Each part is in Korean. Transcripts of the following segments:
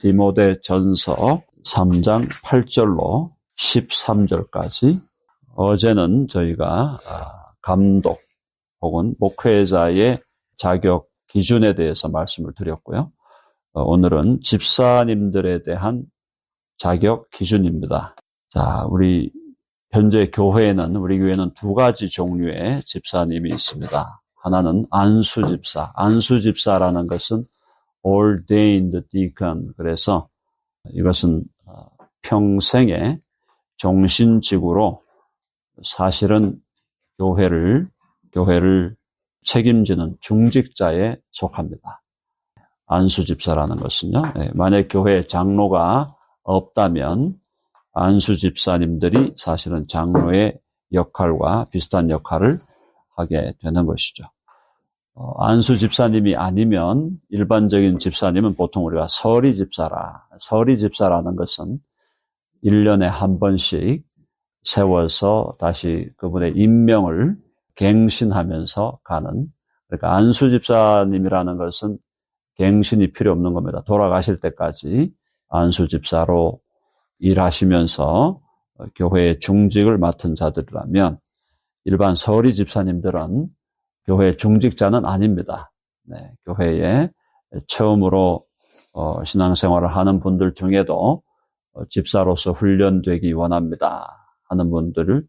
디모데전서 3장 8절로 13절까지 어제는 저희가 감독 혹은 목회자의 자격 기준에 대해서 말씀을 드렸고요. 오늘은 집사님들에 대한 자격 기준입니다. 자, 우리 현재 우리 교회는 두 가지 종류의 집사님이 있습니다. 하나는 안수집사. 안수집사라는 것은 ordained deacon. 그래서 이것은 평생의 종신직으로 사실은 교회를 책임지는 중직자에 속합니다. 안수집사라는 것은요. 만약 교회에 장로가 없다면 안수집사님들이 사실은 장로의 역할과 비슷한 역할을 하게 되는 것이죠. 안수집사님이 아니면 일반적인 집사님은 보통 우리가 서리집사라는 것은 1년에 한 번씩 세워서 다시 그분의 임명을 갱신하면서 가는, 그러니까 안수집사님이라는 것은 갱신이 필요 없는 겁니다. 돌아가실 때까지 안수집사로 일하시면서 교회의 중직을 맡은 자들이라면 일반 서리집사님들은 교회 중직자는 아닙니다. 네, 교회에 처음으로 신앙생활을 하는 분들 중에도 집사로서 훈련되기 원합니다 하는 분들이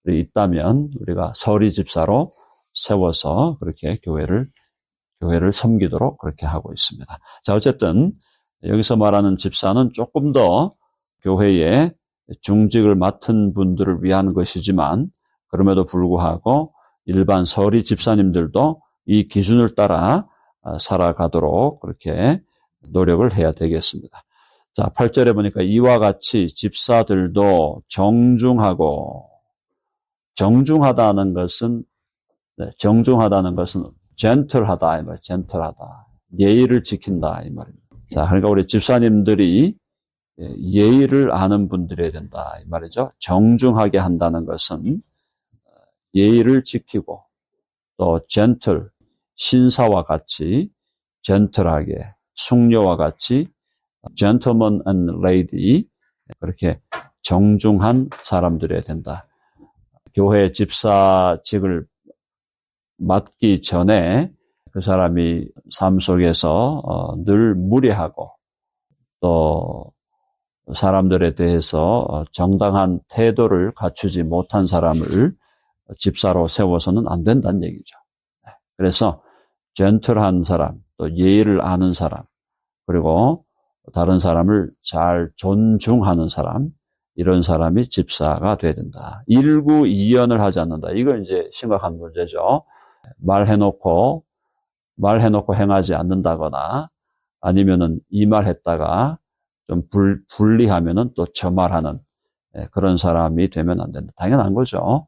있다면 우리가 서리집사로 세워서 그렇게 교회를 섬기도록 그렇게 하고 있습니다. 자, 어쨌든 여기서 말하는 집사는 조금 더 교회에 중직을 맡은 분들을 위한 것이지만 그럼에도 불구하고 일반 서리 집사님들도 이 기준을 따라 살아가도록 그렇게 노력을 해야 되겠습니다. 자, 8절에 보니까 이와 같이 집사들도 정중하다는 것은 젠틀하다 이 말, 젠틀하다. 예의를 지킨다 이 말입니다. 자, 그러니까 우리 집사님들이 예의를 아는 분들이어야 된다 이 말이죠. 정중하게 한다는 것은 예의를 지키고 또 신사와 같이 젠틀하게, 숙녀와 같이 gentleman and lady 그렇게 정중한 사람들이어야 된다. 교회 집사직을 맡기 전에 그 사람이 삶 속에서 늘 무례하고 또 사람들에 대해서 정당한 태도를 갖추지 못한 사람을 집사로 세워서는 안 된다는 얘기죠. 그래서 젠틀한 사람, 또 예의를 아는 사람, 그리고 다른 사람을 잘 존중하는 사람, 이런 사람이 집사가 돼야 된다. 일구이연을 하지 않는다. 이건 이제 심각한 문제죠. 말해놓고 행하지 않는다거나 아니면은 이 말 했다가 좀 불리하면은 또 저 말하는 그런 사람이 되면 안 된다. 당연한 거죠.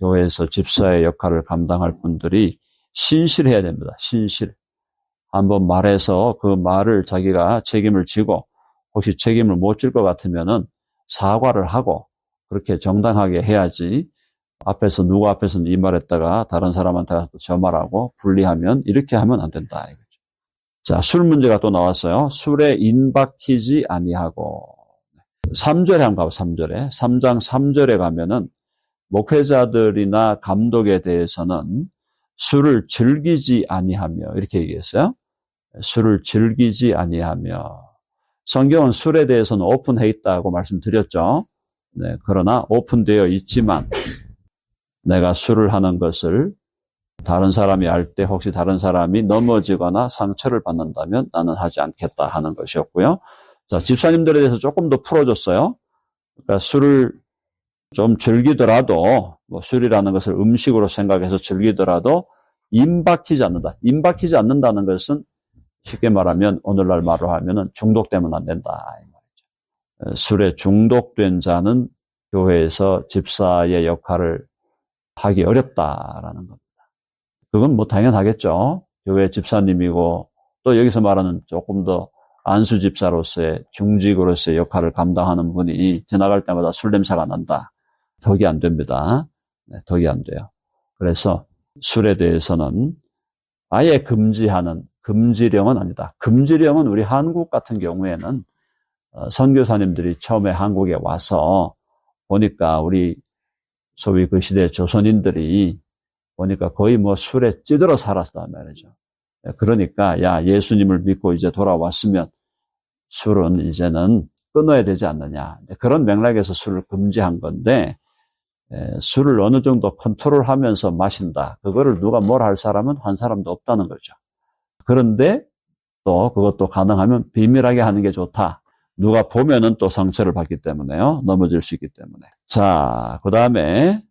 교회에서 집사의 역할을 감당할 분들이 신실해야 됩니다. 신실. 한번 말해서 그 말을 자기가 책임을 지고 혹시 책임을 못 질 것 같으면은 사과를 하고 그렇게 정당하게 해야지 누구 앞에서는 이 말했다가 다른 사람한테 저 말하고 불리하면 이렇게 하면 안 된다. 이거죠. 자, 술 문제가 또 나왔어요. 술에 인박히지 아니하고. 3절에 한번 가보 3절에. 3장 3절에 가면은 목회자들이나 감독에 대해서는 술을 즐기지 아니하며 이렇게 얘기했어요. 술을 즐기지 아니하며. 성경은 술에 대해서는 오픈해 있다고 말씀드렸죠. 네, 그러나 오픈되어 있지만 내가 술을 하는 것을 다른 사람이 알 때 혹시 다른 사람이 넘어지거나 상처를 받는다면 나는 하지 않겠다 하는 것이었고요. 자, 집사님들에 대해서 조금 더 풀어줬어요. 그러니까 술을 좀 즐기더라도 술이라는 것을 음식으로 생각해서 즐기더라도 임박히지 않는다. 임박히지 않는다는 것은 쉽게 말하면 오늘날 말로 하면은 중독되면 안 된다 이 말이죠. 술에 중독된 자는 교회에서 집사의 역할을 하기 어렵다라는 겁니다. 그건 당연하겠죠. 교회 집사님이고 또 여기서 말하는 조금 더 안수 집사로서의 중직으로서의 역할을 감당하는 분이 지나갈 때마다 술 냄새가 난다. 덕이 안 됩니다. 네, 덕이 안 돼요. 그래서 술에 대해서는 아예 금지하는 금지령은 아니다. 금지령은 우리 한국 같은 경우에는 선교사님들이 처음에 한국에 와서 보니까 우리 소위 그 시대 조선인들이 보니까 거의 뭐 술에 찌들어 살았단 말이죠. 그러니까 야, 예수님을 믿고 이제 돌아왔으면 술은 이제는 끊어야 되지 않느냐. 그런 맥락에서 술을 금지한 건데, 술을 어느 정도 컨트롤하면서 마신다. 그거를 누가 뭘 할 사람은 한 사람도 없다는 거죠. 그런데 또 그것도 가능하면 비밀하게 하는 게 좋다. 누가 보면은 또 상처를 받기 때문에요. 넘어질 수 있기 때문에. 자, 그 다음에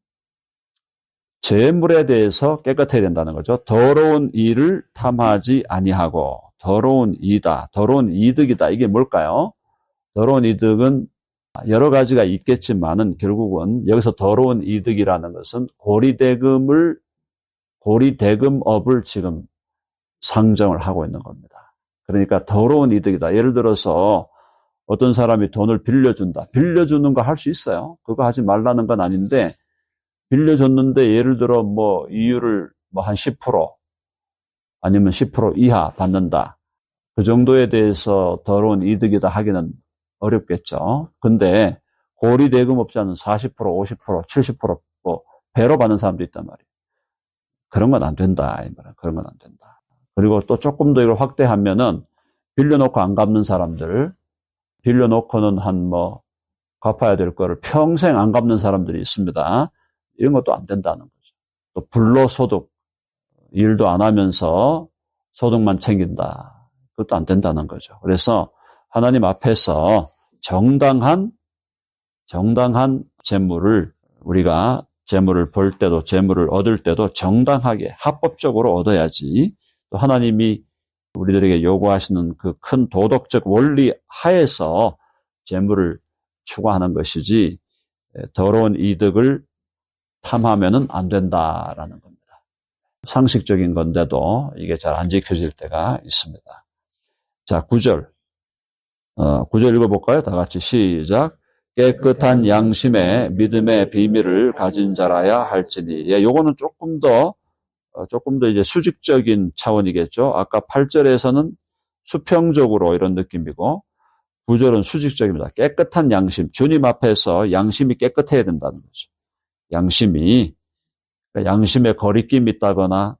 재물에 대해서 깨끗해야 된다는 거죠. 더러운 일을 탐하지 아니하고, 더러운 이다, 더러운 이득이다. 이게 뭘까요? 더러운 이득은 여러 가지가 있겠지만은 결국은 여기서 더러운 이득이라는 것은 고리대금업을 지금 상정을 하고 있는 겁니다. 그러니까 더러운 이득이다. 예를 들어서 어떤 사람이 돈을 빌려준다. 빌려주는 거 할 수 있어요. 그거 하지 말라는 건 아닌데, 빌려줬는데 예를 들어 뭐 이율을 뭐 한 10% 아니면 10% 이하 받는다. 그 정도에 대해서 더러운 이득이다 하기는 어렵겠죠. 근데 고리대금업자는 40%, 50%, 70%뭐 배로 받는 사람도 있단 말이에요. 그런 건 안 된다. 이 말은 그런 건 안 된다. 그리고 또 조금 더 이걸 확대하면은 빌려놓고 안 갚는 사람들, 빌려놓고는 한 뭐 갚아야 될 거를 평생 안 갚는 사람들이 있습니다. 이런 것도 안 된다는 거죠. 또 불로소득, 일도 안 하면서 소득만 챙긴다. 그것도 안 된다는 거죠. 그래서 하나님 앞에서 정당한 재물을, 우리가 재물을 벌 때도 재물을 얻을 때도 정당하게 합법적으로 얻어야지, 또 하나님이 우리들에게 요구하시는 그 큰 도덕적 원리 하에서 재물을 추구하는 것이지 더러운 이득을 탐하면은 안 된다라는 겁니다. 상식적인 건데도 이게 잘 안 지켜질 때가 있습니다. 자, 9절. 9절 읽어볼까요? 다 같이 시작. 깨끗한 양심에 믿음의 비밀을 가진 자라야 할지니. 예, 요거는 조금 더 이제 수직적인 차원이겠죠. 아까 8절에서는 수평적으로 이런 느낌이고, 9절은 수직적입니다. 깨끗한 양심. 주님 앞에서 양심이 깨끗해야 된다는 거죠. 양심이, 양심에 거리낌이 있다거나,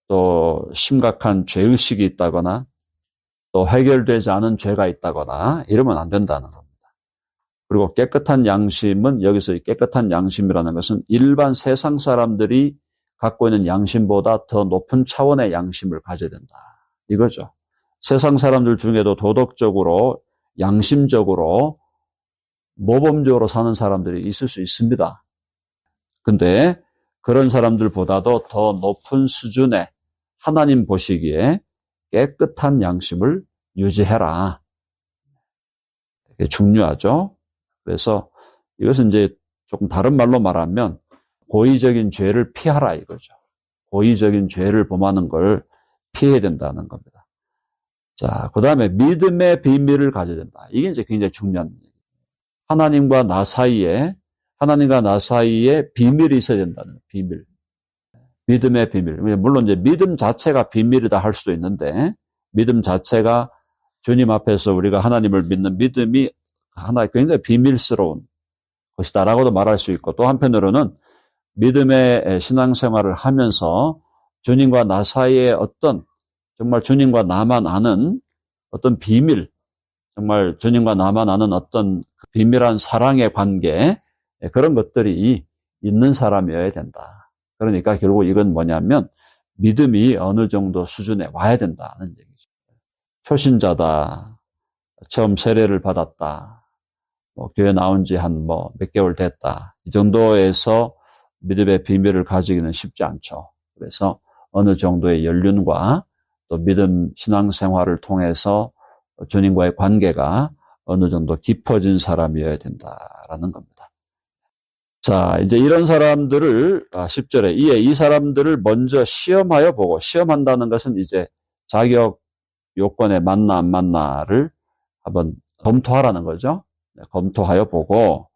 또 심각한 죄의식이 있다거나, 또 해결되지 않은 죄가 있다거나, 이러면 안 된다는 겁니다. 그리고 깨끗한 양심은, 여기서 깨끗한 양심이라는 것은 일반 세상 사람들이 갖고 있는 양심보다 더 높은 차원의 양심을 가져야 된다. 이거죠. 세상 사람들 중에도 도덕적으로, 양심적으로, 모범적으로 사는 사람들이 있을 수 있습니다. 근데 그런 사람들보다도 더 높은 수준의 하나님 보시기에 깨끗한 양심을 유지해라. 이게 중요하죠. 그래서 이것은 이제 조금 다른 말로 말하면 고의적인 죄를 피하라 이거죠. 고의적인 죄를 범하는 걸 피해야 된다는 겁니다. 자, 그 다음에 믿음의 비밀을 가져야 된다. 이게 이제 굉장히 중요한 얘기예요. 하나님과 나 사이에 비밀이 있어야 된다는 비밀. 믿음의 비밀. 물론 이제 믿음 자체가 비밀이다 할 수도 있는데, 믿음 자체가 주님 앞에서 우리가 하나님을 믿는 믿음이 하나 굉장히 비밀스러운 것이다라고도 말할 수 있고, 또 한편으로는 믿음의 신앙생활을 하면서 주님과 나 사이에 어떤 정말 주님과 나만 아는 어떤 비밀, 정말 주님과 나만 아는 어떤 비밀한 사랑의 관계, 그런 것들이 있는 사람이어야 된다. 그러니까 결국 이건 뭐냐면 믿음이 어느 정도 수준에 와야 된다는 얘기죠. 초신자다, 처음 세례를 받았다, 교회 나온 지 한 몇 개월 됐다, 이 정도에서 믿음의 비밀을 가지기는 쉽지 않죠. 그래서 어느 정도의 연륜과 또 믿음 신앙생활을 통해서 주님과의 관계가 어느 정도 깊어진 사람이어야 된다라는 겁니다. 자, 이제 이런 사람들을 10절에 이에 이 사람들을 먼저 시험하여 보고, 시험한다는 것은 이제 자격 요건에 맞나 안 맞나를 한번 검토하라는 거죠. 검토하여 보고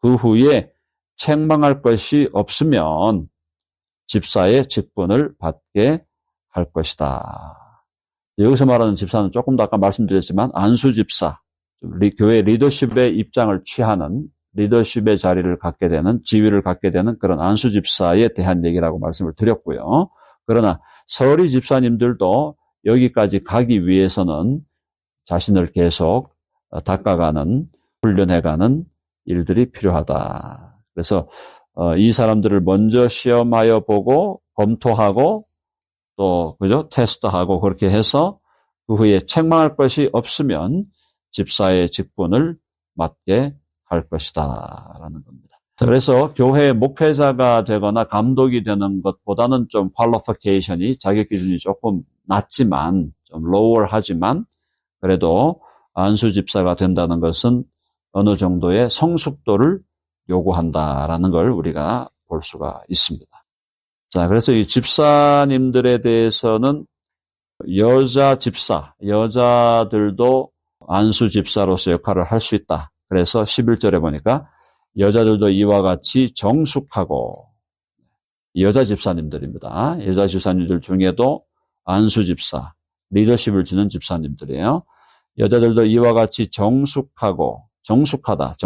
그 후에 책망할 것이 없으면 집사의 직분을 받게 할 것이다. 여기서 말하는 집사는 조금 더 아까 말씀드렸지만 안수 집사, 교회 리더십의 입장을 취하는 리더십의 자리를 갖게 되는 지위를 갖게 되는 그런 안수 집사에 대한 얘기라고 말씀을 드렸고요. 그러나 서리 집사님들도 여기까지 가기 위해서는 자신을 계속 닦아가는 훈련해가는 일들이 필요하다. 그래서 이 사람들을 먼저 시험하여 보고 검토하고 또 그죠 테스트하고 그렇게 해서 그 후에 책망할 것이 없으면 집사의 직분을 맡게 할 것이다라는 겁니다. 그래서 교회의 목회자가 되거나 감독이 되는 것보다는 좀 퀄리피케이션이 자격 기준이 조금 낮지만 좀 로우하지만 그래도 안수 집사가 된다는 것은 어느 정도의 성숙도를 요구한다라는 걸 우리가 볼 수가 있습니다. 자, 그래서 이 집사님들에 대해서는 여자 집사, 여자들도 안수 집사로서 역할을 할 수 있다. 그래서 11절에 보니까 여자들도 이와 같이 정숙하고 여자 집사님들입니다. 여자 집사님들 중에도 안수 집사, 리더십을 지는 집사님들이에요. 여자들도 이와 같이 정숙하고 정숙하다.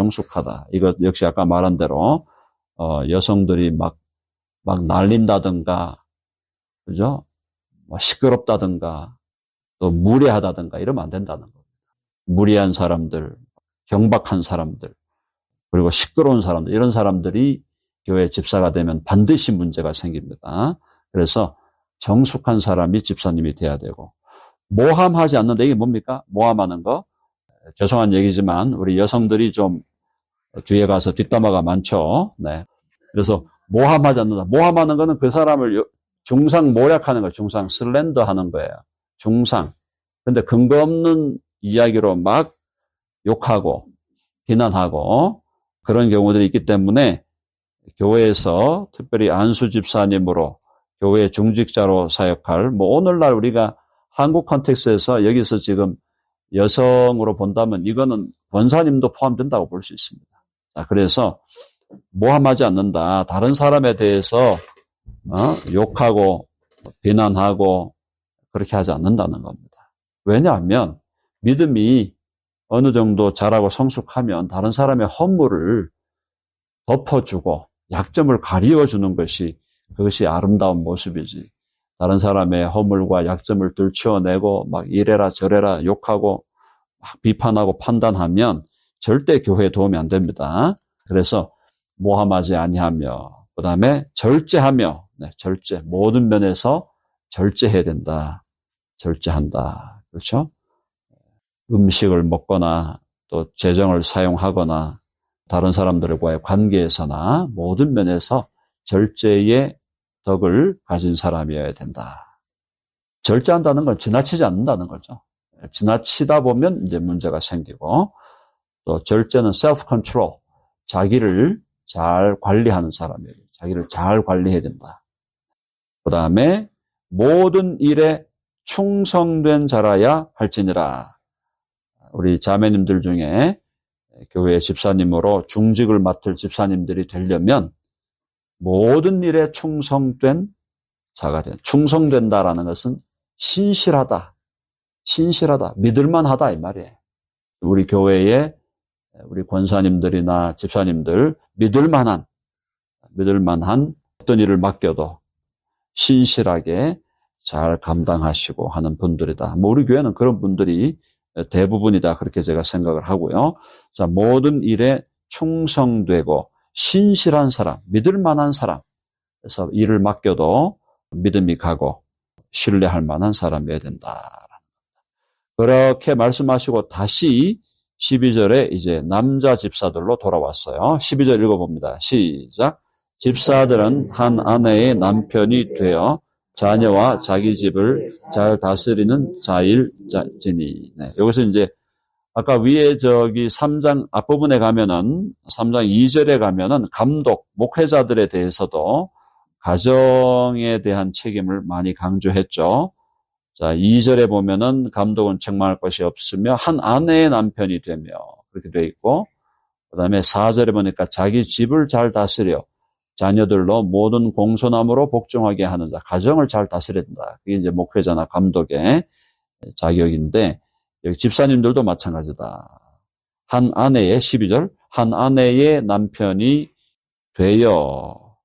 이것 역시 아까 말한 대로 여성들이 막 날린다든가, 그죠? 시끄럽다든가, 또 무례하다든가 이러면 안 된다는 겁니다. 무례한 사람들, 경박한 사람들, 그리고 시끄러운 사람들, 이런 사람들이 교회 집사가 되면 반드시 문제가 생깁니다. 그래서 정숙한 사람이 집사님이 돼야 되고, 모함하지 않는다. 이게 뭡니까? 모함하는 거. 죄송한 얘기지만 우리 여성들이 좀 뒤에 가서 뒷담화가 많죠. 네. 그래서 모함하지 않는다. 모함하는 거는 그 사람을 중상 모략하는 거예요. 중상 슬렌더 하는 거예요. 중상. 근데 근거 없는 이야기로 막 욕하고 비난하고 그런 경우들이 있기 때문에 교회에서 특별히 안수 집사님으로 교회 중직자로 사역할 오늘날 우리가 한국 컨텍스트에서 여기서 지금 여성으로 본다면 이거는 권사님도 포함된다고 볼 수 있습니다. 자, 그래서 모함하지 않는다. 다른 사람에 대해서 욕하고 비난하고 그렇게 하지 않는다는 겁니다. 왜냐하면 믿음이 어느 정도 자라고 성숙하면 다른 사람의 허물을 덮어주고 약점을 가리워주는 것이 그것이 아름다운 모습이지. 다른 사람의 허물과 약점을 들추어내고 막 이래라 저래라 욕하고 막 비판하고 판단하면 절대 교회에 도움이 안 됩니다. 그래서 모함하지 아니하며 그 다음에 절제하며 절제 모든 면에서 절제해야 된다. 절제한다. 그렇죠? 음식을 먹거나 또 재정을 사용하거나 다른 사람들과의 관계에서나 모든 면에서 절제의 덕을 가진 사람이어야 된다. 절제한다는 건 지나치지 않는다는 거죠. 지나치다 보면 이제 문제가 생기고 또 절제는 self control, 자기를 잘 관리하는 사람이에요. 자기를 잘 관리해야 된다. 그 다음에 모든 일에 충성된 자라야 할지니라. 우리 자매님들 중에 교회 집사님으로 중직을 맡을 집사님들이 되려면 모든 일에 충성된 자가 된. 충성된다라는 것은 신실하다, 믿을만하다 이 말이에요. 우리 교회에 우리 권사님들이나 집사님들 믿을만한 어떤 일을 맡겨도 신실하게 잘 감당하시고 하는 분들이다. 우리 교회는 그런 분들이 대부분이다. 그렇게 제가 생각을 하고요. 자, 모든 일에 충성되고 신실한 사람, 믿을 만한 사람. 그래서 일을 맡겨도 믿음이 가고 신뢰할 만한 사람이어야 된다. 그렇게 말씀하시고 다시 12절에 이제 남자 집사들로 돌아왔어요. 12절 읽어봅니다. 시작. 집사들은 한 아내의 남편이 되어 자녀와 자기 집을 잘 다스리는 자일지니. 네, 여기서 이제 아까 위에 3장 앞부분에 가면은 3장 2절에 가면은 감독, 목회자들에 대해서도 가정에 대한 책임을 많이 강조했죠. 자, 2절에 보면은 감독은 책망할 것이 없으며 한 아내의 남편이 되며 그렇게 되어 있고 그 다음에 4절에 보니까 자기 집을 잘 다스려 자녀들로 모든 공손함으로 복종하게 하는 자, 가정을 잘 다스려야 된다. 그게 이제 목회자나 감독의 자격인데 여기 집사님들도 마찬가지다. 한 아내의 12절 한 아내의 남편이 되어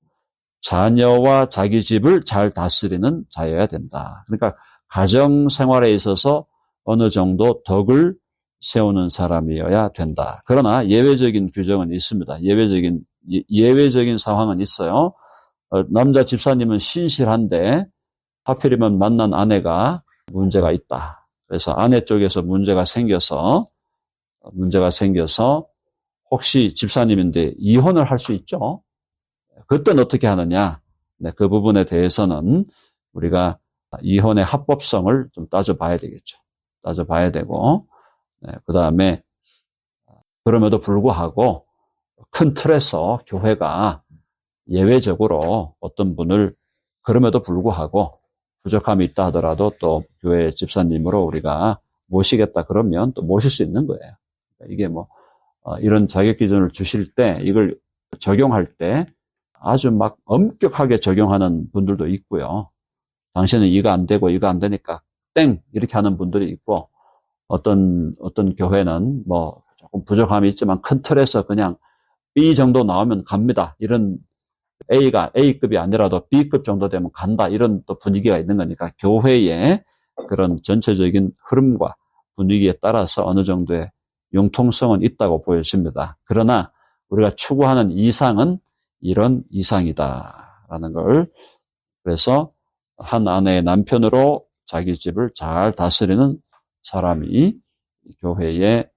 자녀와 자기 집을 잘 다스리는 자여야 된다. 그러니까 가정 생활에 있어서 어느 정도 덕을 세우는 사람이어야 된다. 그러나 예외적인 규정은 있습니다. 예외적인 상황은 있어요. 남자 집사님은 신실한데 하필이면 만난 아내가 문제가 있다. 그래서 아내 쪽에서 문제가 생겨서 혹시 집사님인데 이혼을 할 수 있죠. 그때는 어떻게 하느냐? 네, 그 부분에 대해서는 우리가 이혼의 합법성을 좀 따져봐야 되겠죠. 따져봐야 되고, 네, 그 다음에 그럼에도 불구하고 큰 틀에서 교회가 예외적으로 어떤 분을 그럼에도 불구하고 부족함이 있다 하더라도 또 교회 집사님으로 우리가 모시겠다 그러면 또 모실 수 있는 거예요. 이게 이런 자격 기준을 주실 때 이걸 적용할 때 아주 막 엄격하게 적용하는 분들도 있고요. 당신은 이거 안 되고 이거 안 되니까 땡 이렇게 하는 분들이 있고 어떤 교회는 조금 부족함이 있지만 큰 틀에서 그냥 B 정도 나오면 갑니다. 이런 A가 A급이 아니라도 B급 정도 되면 간다. 이런 또 분위기가 있는 거니까 교회의 그런 전체적인 흐름과 분위기에 따라서 어느 정도의 융통성은 있다고 보여집니다. 그러나 우리가 추구하는 이상은 이런 이상이다라는 걸 그래서 한 아내의 남편으로 자기 집을 잘 다스리는 사람이 교회의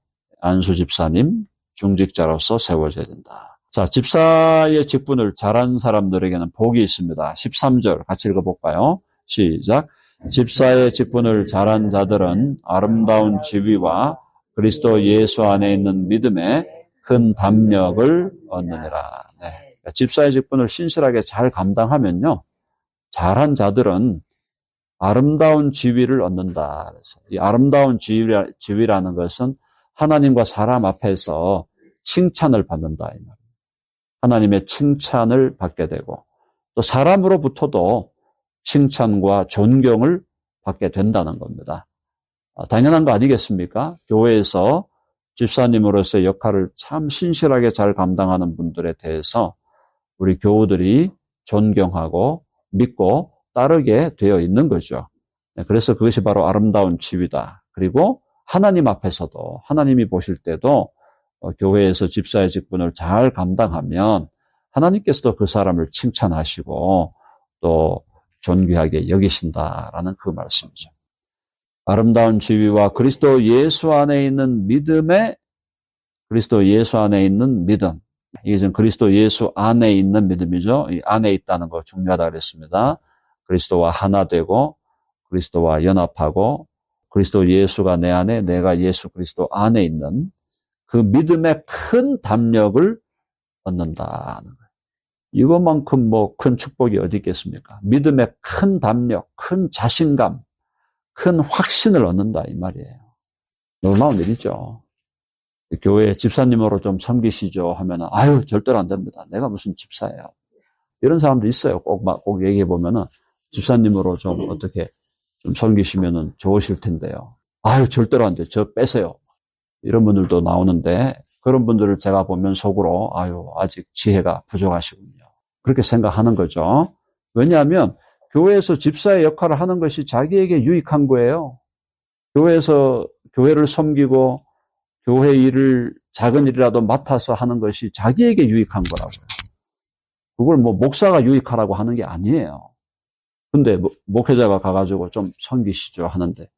안수 집사님, 중직자로서 세워져야 된다. 자, 집사의 직분을 잘한 사람들에게는 복이 있습니다. 13절 같이 읽어볼까요? 시작. 집사의 직분을 잘한 자들은 아름다운 지위와 그리스도 예수 안에 있는 믿음에 큰 담력을 얻느니라. 네. 집사의 직분을 신실하게 잘 감당하면요. 잘한 자들은 아름다운 지위를 얻는다. 그래서 이 아름다운 지위라는 것은 하나님과 사람 앞에서 칭찬을 받는다. 이 말이에요. 하나님의 칭찬을 받게 되고 또 사람으로부터도 칭찬과 존경을 받게 된다는 겁니다. 당연한 거 아니겠습니까? 교회에서 집사님으로서의 역할을 참 신실하게 잘 감당하는 분들에 대해서 우리 교우들이 존경하고 믿고 따르게 되어 있는 거죠. 그래서 그것이 바로 아름다운 지위다. 그리고 하나님 앞에서도 하나님이 보실 때도 교회에서 집사의 직분을 잘 감당하면 하나님께서도 그 사람을 칭찬하시고 또 존귀하게 여기신다라는 그 말씀이죠. 아름다운 지위와 그리스도 예수 안에 있는 믿음에 그리스도 예수 안에 있는 믿음. 이게 지금 그리스도 예수 안에 있는 믿음이죠. 이 안에 있다는 거 중요하다고 그랬습니다. 그리스도와 하나 되고 그리스도와 연합하고 그리스도 예수가 내 안에 내가 예수 그리스도 안에 있는 그 믿음의 큰 담력을 얻는다는 거예요. 이것만큼 큰 축복이 어디 있겠습니까? 믿음의 큰 담력, 큰 자신감, 큰 확신을 얻는다 이 말이에요. 놀라운 일이죠. 교회 집사님으로 좀 섬기시죠 하면은 아유 절대로 안 됩니다. 내가 무슨 집사예요. 이런 사람도 있어요. 꼭 얘기해 보면은 집사님으로 좀 어떻게 좀 섬기시면은 좋으실 텐데요. 아유 절대로 안 돼. 저 빼세요. 이런 분들도 나오는데 그런 분들을 제가 보면 속으로 아유 아직 지혜가 부족하시군요. 그렇게 생각하는 거죠. 왜냐하면 교회에서 집사의 역할을 하는 것이 자기에게 유익한 거예요. 교회에서 교회를 섬기고 교회 일을 작은 일이라도 맡아서 하는 것이 자기에게 유익한 거라고요. 그걸 목사가 유익하라고 하는 게 아니에요. 근데 목회자가 가가지고 좀 섬기시죠 하는데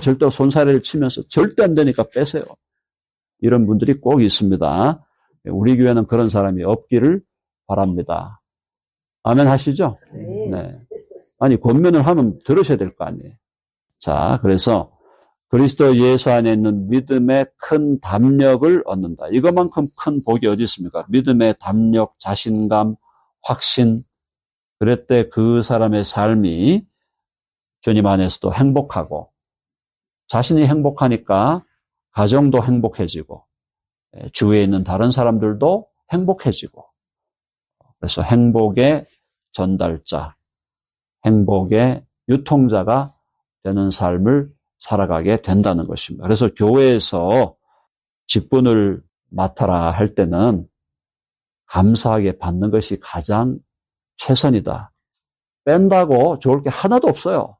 절대 손사래를 치면서 절대 안 되니까 빼세요. 이런 분들이 꼭 있습니다. 우리 교회는 그런 사람이 없기를 바랍니다. 아멘 하시죠? 네. 아니 권면을 하면 들으셔야 될 거 아니에요. 자, 그래서 그리스도 예수 안에 있는 믿음의 큰 담력을 얻는다. 이것만큼 큰 복이 어디 있습니까? 믿음의 담력, 자신감, 확신. 그럴 때 그 사람의 삶이 주님 안에서도 행복하고 자신이 행복하니까 가정도 행복해지고 주위에 있는 다른 사람들도 행복해지고 그래서 행복의 전달자, 행복의 유통자가 되는 삶을 살아가게 된다는 것입니다. 그래서 교회에서 직분을 맡아라 할 때는 감사하게 받는 것이 가장 최선이다. 뺀다고 좋을 게 하나도 없어요.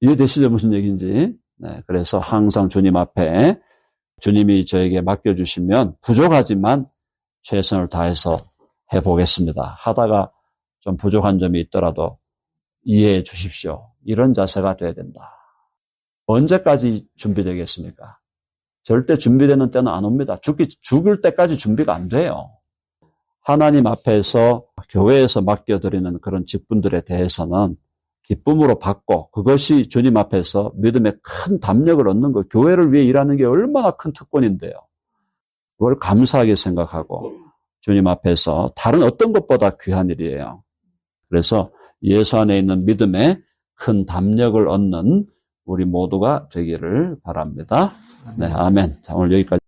이해되시죠? 무슨 얘기인지. 네, 그래서 항상 주님 앞에 주님이 저에게 맡겨주시면 부족하지만 최선을 다해서 해보겠습니다. 하다가 좀 부족한 점이 있더라도 이해해 주십시오. 이런 자세가 돼야 된다. 언제까지 준비되겠습니까? 절대 준비되는 때는 안 옵니다. 죽을 때까지 준비가 안 돼요. 하나님 앞에서 교회에서 맡겨드리는 그런 직분들에 대해서는 기쁨으로 받고 그것이 주님 앞에서 믿음의 큰 담력을 얻는 것, 교회를 위해 일하는 게 얼마나 큰 특권인데요. 그걸 감사하게 생각하고 주님 앞에서 다른 어떤 것보다 귀한 일이에요. 그래서 예수 안에 있는 믿음의 큰 담력을 얻는 우리 모두가 되기를 바랍니다. 네, 아멘. 자, 오늘 여기까지.